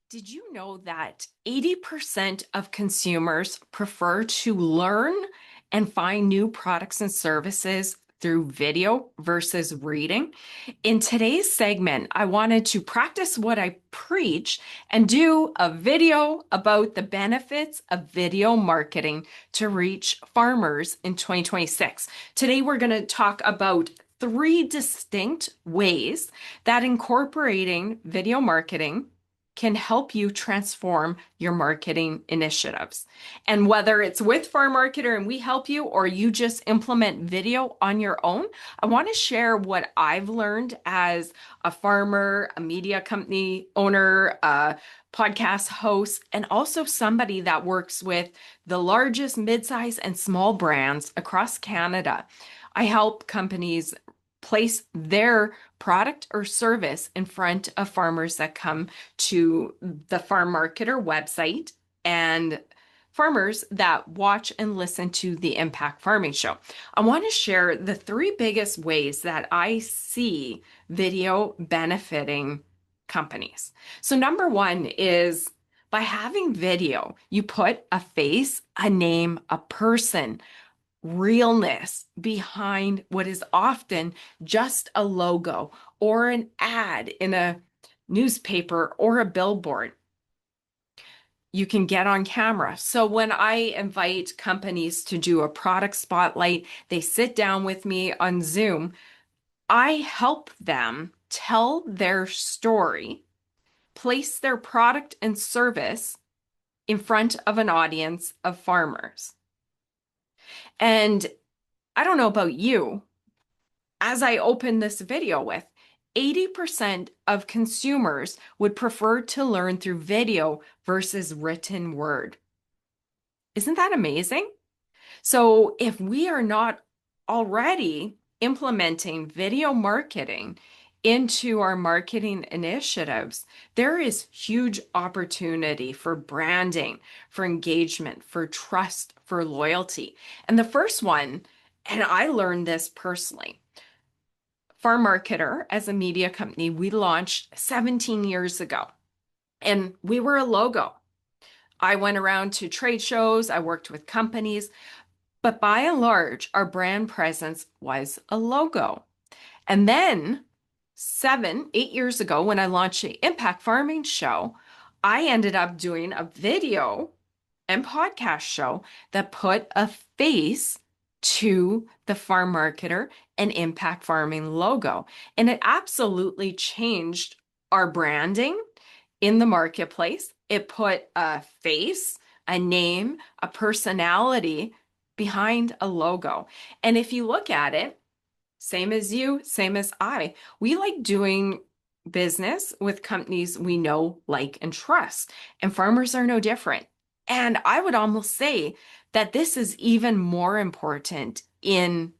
Did you know that 80% of consumers prefer to learn and find new products and services through video versus reading? In today's segment, I wanted to practice what I preach and do a video about the benefits of video marketing to reach farmers in 2026. Today, we're going to talk about three distinct ways that incorporating video marketing can help you transform your marketing initiatives. And whether it's with Farm Marketer and we help you, or you just implement video on your own, I want to share what I've learned as a farmer, a media company owner, a podcast host, and also somebody that works with the largest mid-size and small brands across Canada. I help companies place their product or service in front of farmers that come to the Farm Marketer website and farmers that watch and listen to the Impact Farming Show. I want to share the three biggest ways that I see video benefiting companies. So, number one is by having video, you put a face, a name, a person, realness behind what is often just a logo or an ad in a newspaper or a billboard. You can get on camera. So when I invite companies to do a product spotlight, they sit down with me on Zoom. I help them tell their story, place their product and service in front of an audience of farmers. And I don't know about you, as I open this video with, 80% of consumers would prefer to learn through video versus written word. Isn't that amazing? So if we are not already implementing video marketing into our marketing initiatives, there is huge opportunity for branding, for engagement, for trust, for loyalty. And the first one, and I learned this personally, Farm Marketer, as a media company, we launched 17 years ago, and we were a logo. I went around to trade shows, I worked with companies, but by and large, our brand presence was a logo. And then 8 years ago, when I launched the Impact Farming Show, I ended up doing a video and podcast show that put a face to the Farm Marketer and Impact Farming logo. And it absolutely changed our branding in the marketplace. It put a face, a name, a personality behind a logo. And if you look at it, same as you, same as I, we like doing business with companies we know, like, and trust. And farmers are no different. And I would almost say that this is even more important in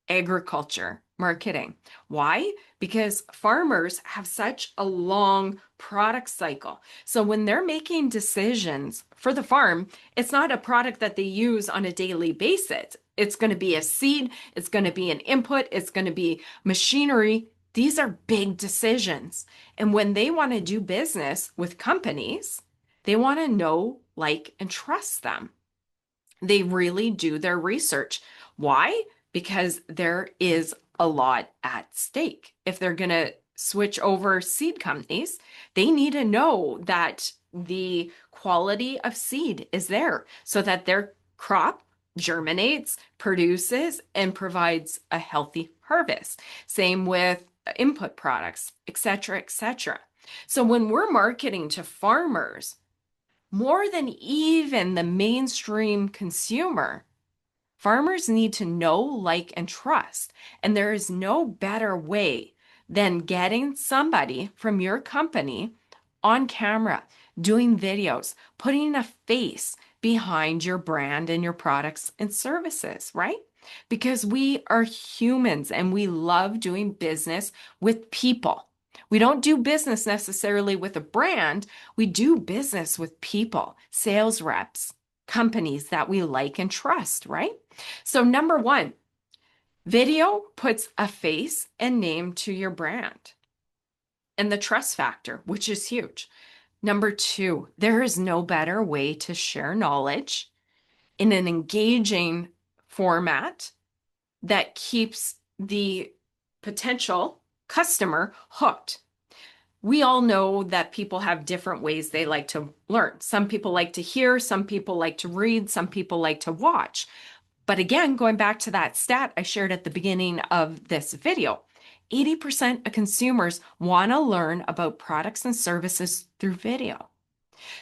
agriculture marketing. Why? Because farmers have such a long product cycle. So when they're making decisions for the farm, it's not a product that they use on a daily basis. It's going to be a seed, it's going to be an input, it's going to be machinery. These are big decisions. And when they want to do business with companies, they want to know, like, and trust them. They really do their research. Why? Because there is a lot at stake. If they're going to switch over seed companies, they need to know that the quality of seed is there so that their crop germinates, produces, and provides a healthy harvest. Same with input products, etc., etc. So when we're marketing to farmers, more than even the mainstream consumer, farmers need to know, like, and trust. And there is no better way than getting somebody from your company on camera, doing videos, putting a face behind your brand and your products and services, right? Because we are humans and we love doing business with people. We don't do business necessarily with a brand. We do business with people, sales reps, companies that we like and trust, right? So number one, video puts a face and name to your brand and the trust factor, which is huge. Number two, there is no better way to share knowledge in an engaging format that keeps the potential customer hooked. We all know that people have different ways they like to learn. Some people like to hear, some people like to read, some people like to watch. But again, going back to that stat I shared at the beginning of this video, 80% of consumers want to learn about products and services through video.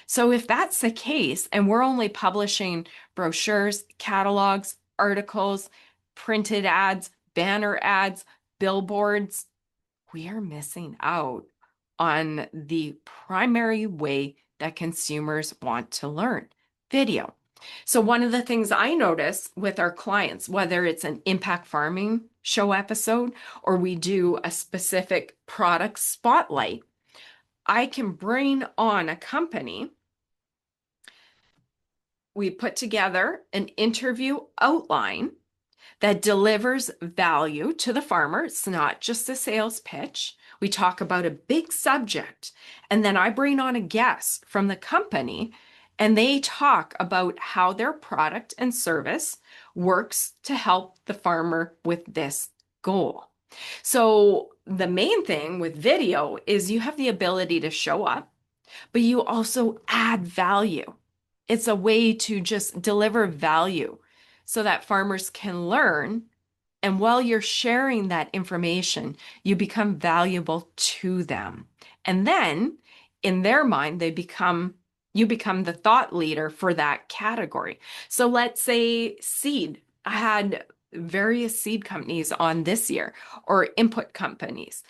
So if that's the case, and we're only publishing brochures, catalogs, articles, printed ads, banner ads, billboards, we are missing out on the primary way that consumers want to learn, video. So one of the things I notice with our clients, whether it's an impact farming show episode or we do a specific product spotlight, I can bring on a company. We put together an interview outline that delivers value to the farmer. It's not just a sales pitch. We talk about a big subject, and then I bring on a guest from the company, and they talk about how their product and service works to help the farmer with this goal. So the main thing with video is you have the ability to show up, but you also add value. It's a way to just deliver value so that farmers can learn. And while you're sharing that information, you become valuable to them. And then in their mind, you become the thought leader for that category. So let's say seed. I had various seed companies on this year, or input companies.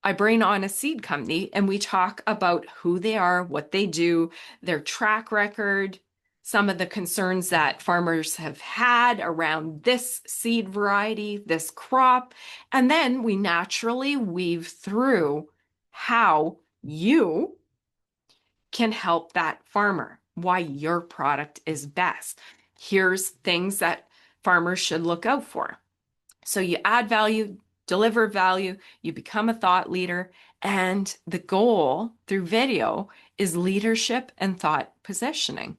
I bring on a seed company and we talk about who they are, what they do, their track record, some of the concerns that farmers have had around this seed variety, this crop. And then we naturally weave through how you can help that farmer, why your product is best. Here's things that farmers should look out for. So you add value, deliver value, you become a thought leader, and the goal through video is leadership and thought positioning.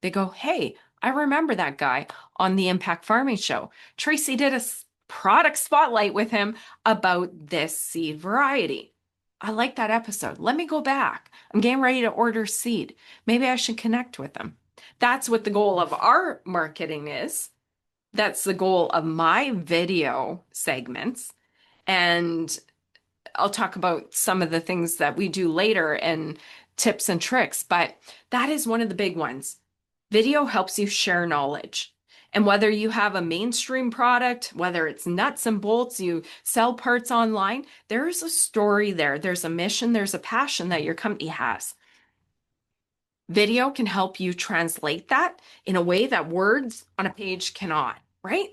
They go, hey, I remember that guy on the Impact Farming Show. Tracy did a product spotlight with him about this seed variety. I like that episode. Let me go back. I'm getting ready to order seed. Maybe I should connect with them. That's what the goal of our marketing is. That's the goal of my video segments. And I'll talk about some of the things that we do later and tips and tricks, but that is one of the big ones. Video helps you share knowledge. And whether you have a mainstream product, whether it's nuts and bolts, you sell parts online, there is a story there. There's a mission, there's a passion that your company has. Video can help you translate that in a way that words on a page cannot, right?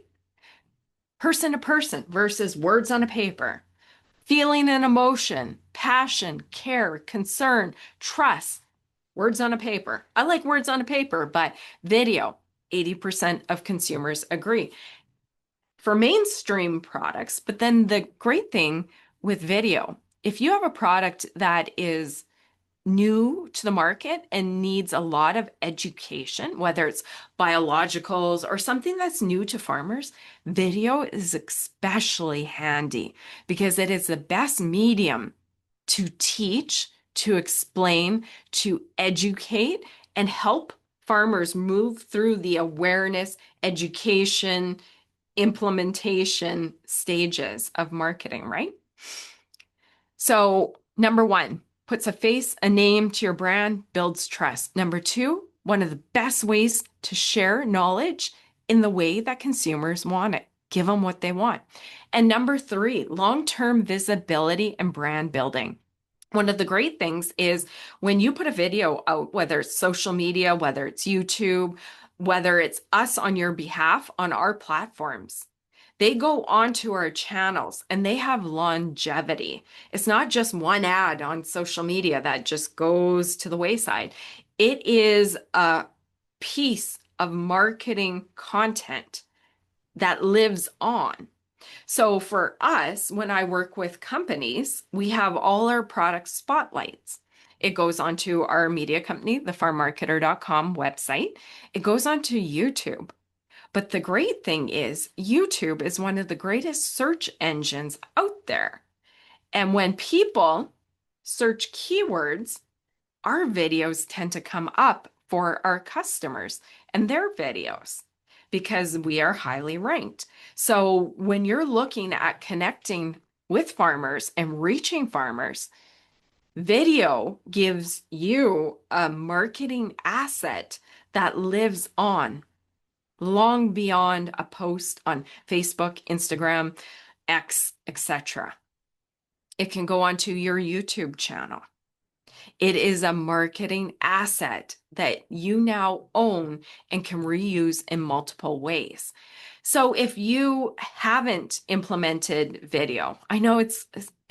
Person to person versus words on a paper. Feeling and emotion, passion, care, concern, trust, words on a paper. I like words on a paper, but video, 80% of consumers agree. For mainstream products, but then the great thing with video, if you have a product that is new to the market and needs a lot of education, whether it's biologicals or something that's new to farmers, video is especially handy because it is the best medium to teach, to explain, to educate, and help farmers move through the awareness, education, implementation stages of marketing, right? So, number one, puts a face, a name to your brand, builds trust. Number two, one of the best ways to share knowledge in the way that consumers want it. Give them what they want. And number three, long-term visibility and brand building. One of the great things is when you put a video out, whether it's social media, whether it's YouTube, whether it's us on your behalf on our platforms, they go onto our channels and they have longevity. It's not just one ad on social media that just goes to the wayside. It is a piece of marketing content that lives on. So for us, when I work with companies, we have all our product spotlights. It goes onto our media company, the farmmarketer.com website. It goes onto YouTube. But the great thing is, YouTube is one of the greatest search engines out there. And when people search keywords, our videos tend to come up for our customers and their videos because we are highly ranked. So when you're looking at connecting with farmers and reaching farmers, video gives you a marketing asset that lives on long beyond a post on Facebook, Instagram, X, etc. It can go onto your YouTube channel. It is a marketing asset that you now own and can reuse in multiple ways. So if you haven't implemented video, I know it's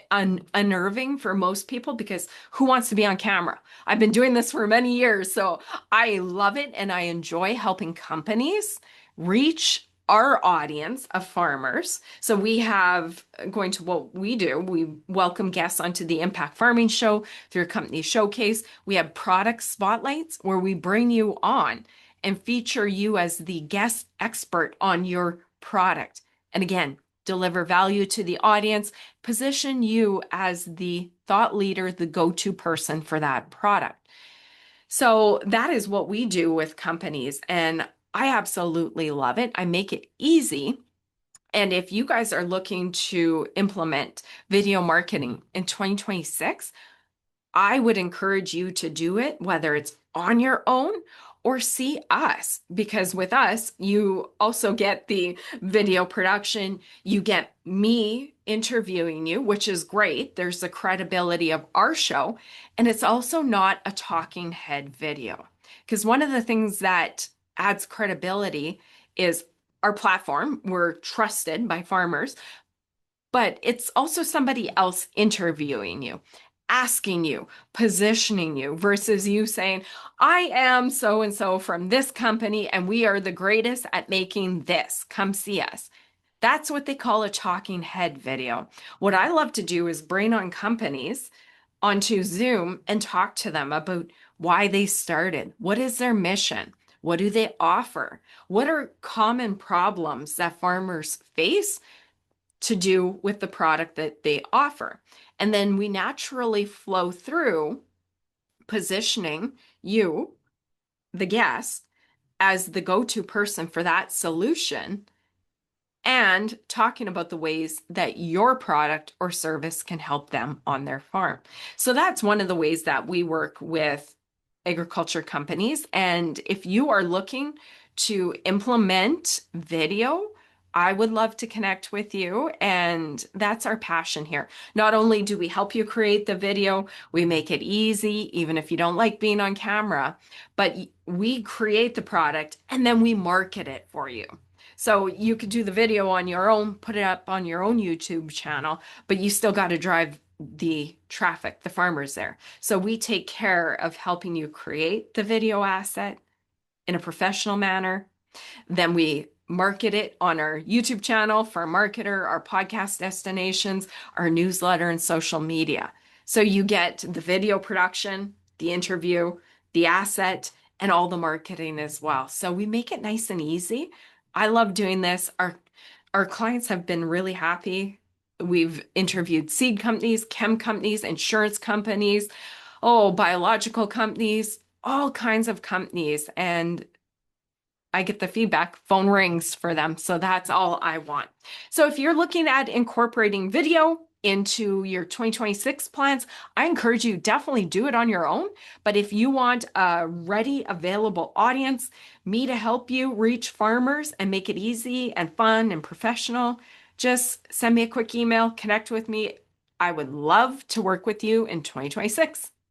unnerving for most people because who wants to be on camera? I've been doing this for many years, so I love it and I enjoy helping companies reach our audience of farmers. So we have, going to what we do, we welcome guests onto the Impact Farming Show through a company showcase. We have product spotlights where we bring you on and feature you as the guest expert on your product. And again, deliver value to the audience, position you as the thought leader, the go-to person for that product. So that is what we do with companies. And I absolutely love it. I make it easy. And if you guys are looking to implement video marketing in 2026, I would encourage you to do it, whether it's on your own or see us, because with us, you also get the video production, you get me interviewing you, which is great. There's the credibility of our show, and it's also not a talking head video. Because one of the things that adds credibility is our platform. We're trusted by farmers, but it's also somebody else interviewing you, asking you, positioning you, versus you saying, I am so and so from this company, and we are the greatest at making this. Come see us. That's what they call a talking head video. What I love to do is bring on companies onto Zoom and talk to them about why they started. What is their mission? What do they offer? What are common problems that farmers face to do with the product that they offer? And then we naturally flow through positioning you, the guest, as the go-to person for that solution and talking about the ways that your product or service can help them on their farm. So that's one of the ways that we work with agriculture companies. And if you are looking to implement video, I would love to connect with you. And that's our passion here. Not only do we help you create the video, we make it easy, even if you don't like being on camera, but we create the product and then we market it for you. So you could do the video on your own, put it up on your own YouTube channel, but you still got to drive the traffic, the farmers there. So we take care of helping you create the video asset in a professional manner. Then we market it on our YouTube channel, Farm Marketer, our podcast destinations, our newsletter, and social media. So you get the video production, the interview, the asset, and all the marketing as well. So we make it nice and easy. I love doing this. Our clients have been really happy. We've interviewed seed companies, chem companies, insurance companies, biological companies, all kinds of companies. And I get the feedback, phone rings for them. So that's all I want. So if you're looking at incorporating video into your 2026 plans, I encourage you definitely do it on your own. But if you want a ready, available audience, me to help you reach farmers and make it easy and fun and professional, just send me a quick email, connect with me. I would love to work with you in 2026.